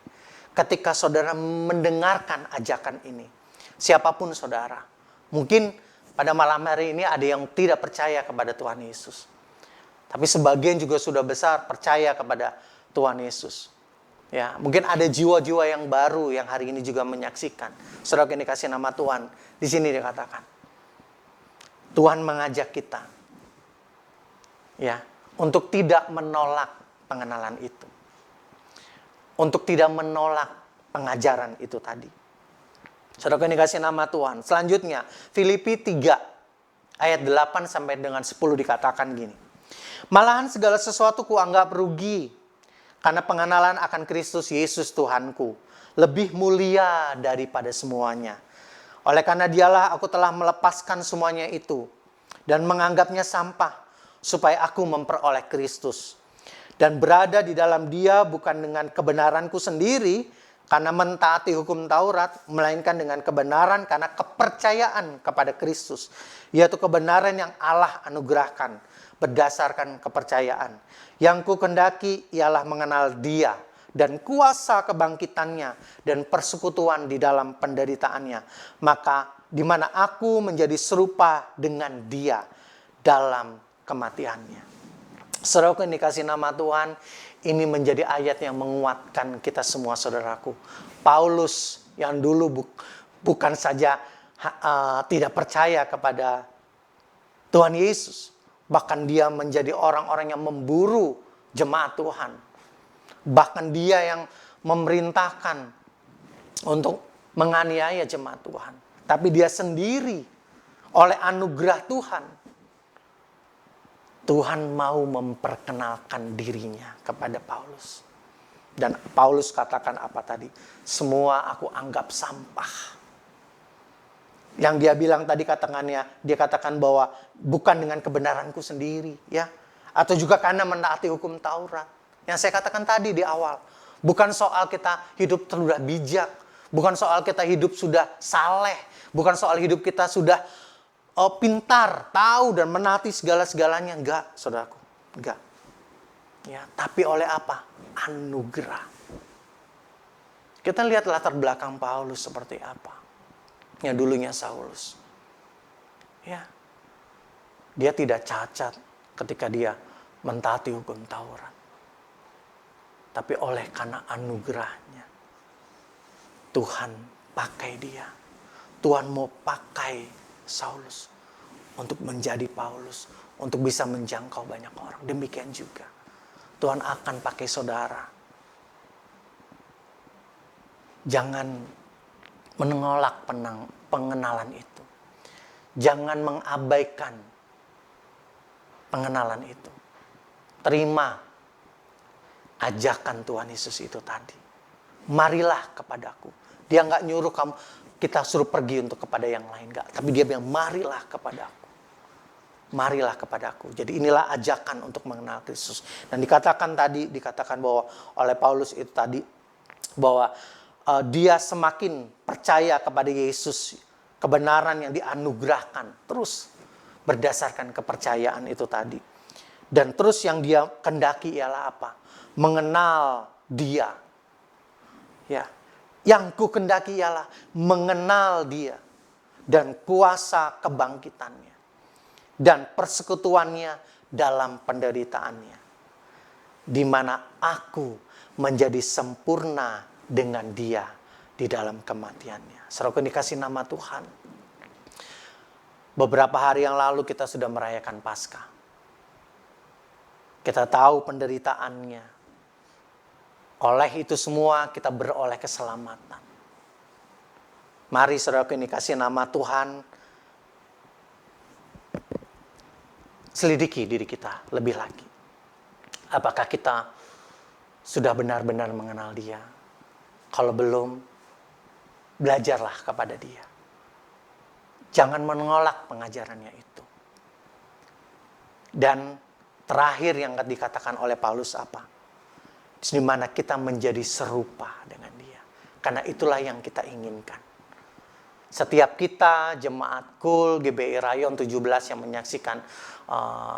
Speaker 2: ketika saudara mendengarkan ajakan ini, siapapun saudara, mungkin pada malam hari ini ada yang tidak percaya kepada Tuhan Yesus. Tapi sebagian juga sudah besar percaya kepada Tuhan Yesus. Ya, mungkin ada jiwa-jiwa yang baru yang hari ini juga menyaksikan. Saudara yang dikasih nama Tuhan, di sini dikatakan Tuhan mengajak kita ya, untuk tidak menolak pengenalan itu. Untuk tidak menolak pengajaran itu tadi. Saudara yang dikasih nama Tuhan. Selanjutnya, Filipi 3 ayat 8 sampai dengan 10 dikatakan gini. Malahan segala sesuatu kuanggap rugi karena pengenalan akan Kristus Yesus Tuhanku lebih mulia daripada semuanya. Oleh karena dialah aku telah melepaskan semuanya itu dan menganggapnya sampah supaya aku memperoleh Kristus dan berada di dalam Dia bukan dengan kebenaranku sendiri karena mentaati hukum Taurat, melainkan dengan kebenaran karena kepercayaan kepada Kristus, yaitu kebenaran yang Allah anugerahkan berdasarkan kepercayaan. Yang ku kendaki ialah mengenal Dia dan kuasa kebangkitannya dan persekutuan di dalam penderitaannya, maka di mana aku menjadi serupa dengan Dia dalam kematiannya. Saudaraku yang dikasih nama Tuhan, ini menjadi ayat yang menguatkan kita semua saudaraku. Paulus yang dulu bukan saja tidak percaya kepada Tuhan Yesus, bahkan dia menjadi orang-orang yang memburu jemaat Tuhan. Bahkan dia yang memerintahkan untuk menganiaya jemaat Tuhan. Tapi dia sendiri oleh anugerah Tuhan mau memperkenalkan dirinya kepada Paulus. Dan Paulus katakan apa tadi? Semua aku anggap sampah. Yang dia bilang tadi dia katakan bahwa bukan dengan kebenaranku sendiri, ya, atau juga karena menaati hukum Taurat. Yang saya katakan tadi di awal, bukan soal kita hidup sudah bijak, bukan soal kita hidup sudah saleh, bukan soal hidup kita sudah pintar, tahu dan menaati segala-segalanya. Enggak, saudaraku, enggak. Ya, tapi oleh apa? Anugerah. Kita lihat latar belakang Paulus seperti apa. Yang dulunya Saulus. Ya. Dia tidak cacat ketika dia mentaati hukum Taurat. Tapi oleh karena anugerahnya, Tuhan pakai dia. Tuhan mau pakai Saulus untuk menjadi Paulus, untuk bisa menjangkau banyak orang. Demikian juga Tuhan akan pakai saudara. Jangan menolak pengenalan itu. Jangan mengabaikan pengenalan itu. Terima ajakan Tuhan Yesus itu tadi. Marilah kepadaku. Dia nggak nyuruh kita suruh pergi untuk kepada yang lain, nggak. Tapi dia bilang marilah kepadaku. Marilah kepadaku. Jadi inilah ajakan untuk mengenal Kristus. Dan dikatakan bahwa oleh Paulus itu tadi bahwa dia semakin percaya kepada Yesus, kebenaran yang dianugerahkan terus berdasarkan kepercayaan itu tadi. Dan terus yang dia kendaki ialah apa? Mengenal dia. Ya. Yang ku kendaki ialah mengenal dia dan kuasa kebangkitannya dan persekutuannya dalam penderitaannya, di mana aku menjadi sempurna dengan dia di dalam kematiannya. Saudaraku dikasih nama Tuhan. Beberapa hari yang lalu kita sudah merayakan Paskah. Kita tahu penderitaannya. Oleh itu semua kita beroleh keselamatan. Mari saudaraku dikasih nama Tuhan, selidiki diri kita lebih lagi. Apakah kita sudah benar-benar mengenal dia? Kalau belum, belajarlah kepada dia. Jangan menolak pengajarannya itu. Dan terakhir yang dikatakan oleh Paulus apa? Di mana kita menjadi serupa dengan dia. Karena itulah yang kita inginkan. Setiap kita, jemaat KUL, GBI Rayon 17 yang menyaksikan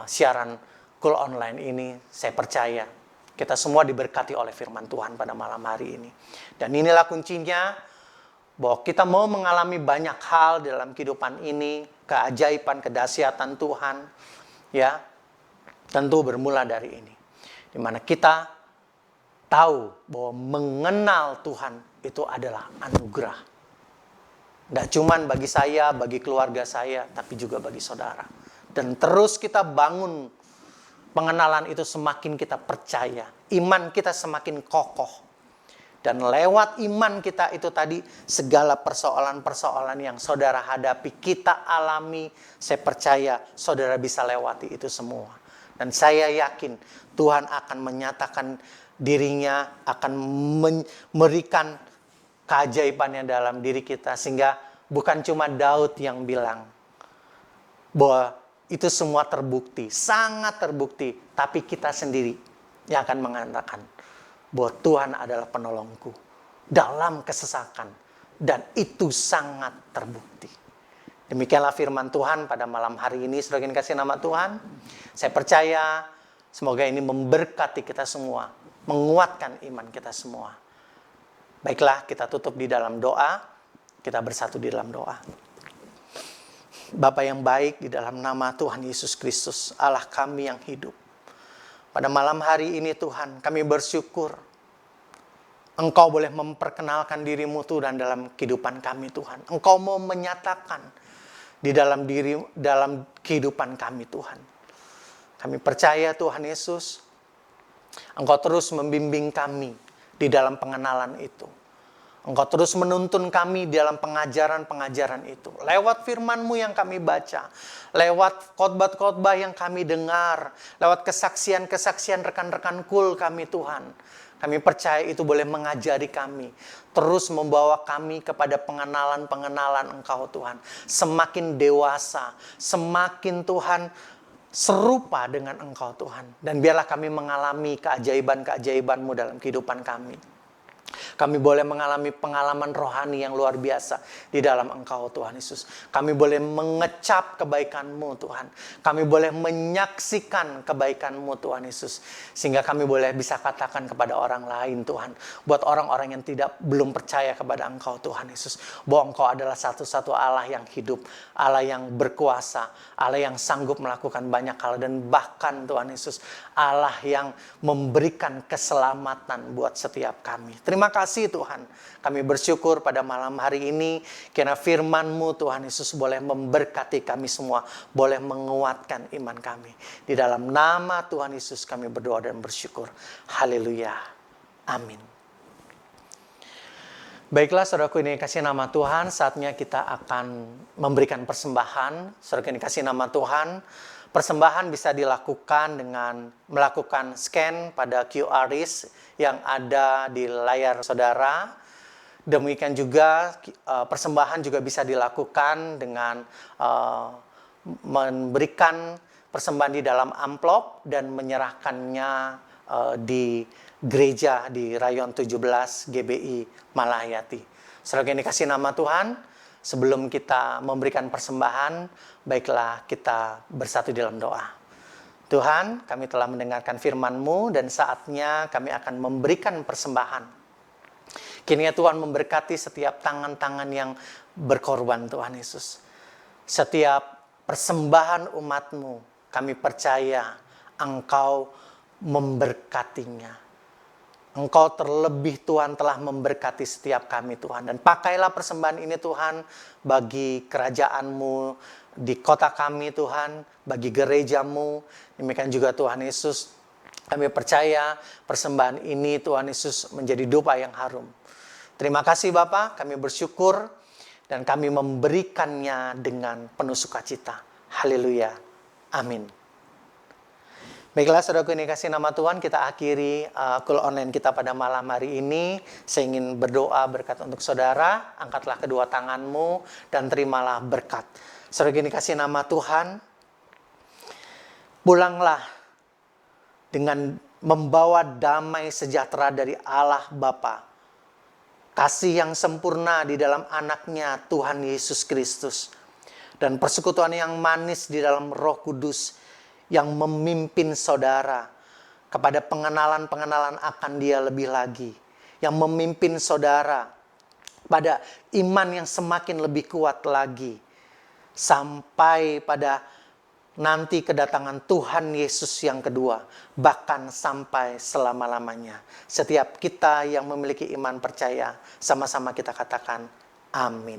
Speaker 2: siaran KUL online ini, saya percaya kita semua diberkati oleh firman Tuhan pada malam hari ini. Dan inilah kuncinya, bahwa kita mau mengalami banyak hal dalam kehidupan ini, keajaiban, kedahsyatan Tuhan, ya, tentu bermula dari ini. Di mana kita tahu bahwa mengenal Tuhan itu adalah anugerah. Tidak cuma bagi saya, bagi keluarga saya, tapi juga bagi saudara. Dan terus kita bangun pengenalan itu, semakin kita percaya. Iman kita semakin kokoh. Dan lewat iman kita itu tadi, segala persoalan-persoalan yang saudara hadapi, kita alami, saya percaya saudara bisa lewati itu semua. Dan saya yakin Tuhan akan menyatakan dirinya, akan memberikan keajaibannya dalam diri kita. Sehingga bukan cuma Daud yang bilang bahwa itu semua terbukti, sangat terbukti. Tapi kita sendiri yang akan mengatakan bahwa Tuhan adalah penolongku dalam kesesakan. Dan itu sangat terbukti. Demikianlah firman Tuhan pada malam hari ini. Saudara yang kasih nama Tuhan, saya percaya semoga ini memberkati kita semua, menguatkan iman kita semua. Baiklah, kita tutup di dalam doa. Kita bersatu di dalam doa. Bapa yang baik, di dalam nama Tuhan Yesus Kristus, Allah kami yang hidup. Pada malam hari ini Tuhan, kami bersyukur Engkau boleh memperkenalkan dirimu Tuhan dalam kehidupan kami Tuhan. Engkau mau menyatakan di dalam kehidupan kami Tuhan. Kami percaya Tuhan Yesus, Engkau terus membimbing kami di dalam pengenalan itu. Engkau terus menuntun kami dalam pengajaran-pengajaran itu. Lewat firman-Mu yang kami baca. Lewat khotbah-khotbah yang kami dengar. Lewat kesaksian-kesaksian rekan-rekan KUL kami Tuhan. Kami percaya itu boleh mengajari kami, terus membawa kami kepada pengenalan-pengenalan Engkau Tuhan. Semakin dewasa, semakin Tuhan serupa dengan Engkau Tuhan. Dan biarlah kami mengalami keajaiban-keajaiban-Mu dalam kehidupan kami. Kami boleh mengalami pengalaman rohani yang luar biasa di dalam Engkau Tuhan Yesus. Kami boleh mengecap kebaikan-Mu Tuhan. Kami boleh menyaksikan kebaikan-Mu Tuhan Yesus. Sehingga kami boleh bisa katakan kepada orang lain Tuhan. Buat orang-orang yang belum percaya kepada Engkau Tuhan Yesus. Bahwa Engkau adalah satu-satu Allah yang hidup. Allah yang berkuasa. Allah yang sanggup melakukan banyak hal. Dan bahkan Tuhan Yesus, Allah yang memberikan keselamatan buat setiap kami. Terima kasih Tuhan. Kami bersyukur pada malam hari ini karena firman-Mu Tuhan Yesus boleh memberkati kami semua, boleh menguatkan iman kami. Di dalam nama Tuhan Yesus kami berdoa dan bersyukur. Haleluya. Amin. Baiklah saudaraku ini kasih nama Tuhan, saatnya kita akan memberikan persembahan. Saudaraku ini kasih nama Tuhan. Persembahan bisa dilakukan dengan melakukan scan pada QR yang ada di layar saudara. Demikian juga persembahan juga bisa dilakukan dengan memberikan persembahan di dalam amplop dan menyerahkannya di gereja di Rayon 17 GBI Malahayati. Saudara yang dikasih nama Tuhan, sebelum kita memberikan persembahan, baiklah kita bersatu dalam doa. Tuhan, kami telah mendengarkan firman-Mu dan saatnya kami akan memberikan persembahan. Kiranya Tuhan memberkati setiap tangan-tangan yang berkorban Tuhan Yesus. Setiap persembahan umat-Mu, kami percaya Engkau memberkatinya. Engkau terlebih Tuhan telah memberkati setiap kami Tuhan. Dan pakailah persembahan ini Tuhan bagi kerajaan-Mu di kota kami Tuhan, bagi gereja-Mu. Demikian juga Tuhan Yesus, kami percaya persembahan ini Tuhan Yesus menjadi dupa yang harum. Terima kasih Bapa, kami bersyukur dan kami memberikannya dengan penuh sukacita. Haleluya. Amin. Baiklah saudaraku ini kasih nama Tuhan, kita akhiri kul online kita pada malam hari ini. Saya ingin berdoa berkat untuk saudara, angkatlah kedua tanganmu dan terimalah berkat. Saudaraku ini kasih nama Tuhan, pulanglah dengan membawa damai sejahtera dari Allah Bapa. Kasih yang sempurna di dalam anaknya Tuhan Yesus Kristus. Dan persekutuan yang manis di dalam Roh Kudus yang memimpin saudara kepada pengenalan-pengenalan akan Dia lebih lagi. Yang memimpin saudara pada iman yang semakin lebih kuat lagi. Sampai pada nanti kedatangan Tuhan Yesus yang kedua, bahkan sampai selama-lamanya. Setiap kita yang memiliki iman percaya, sama-sama kita katakan amin.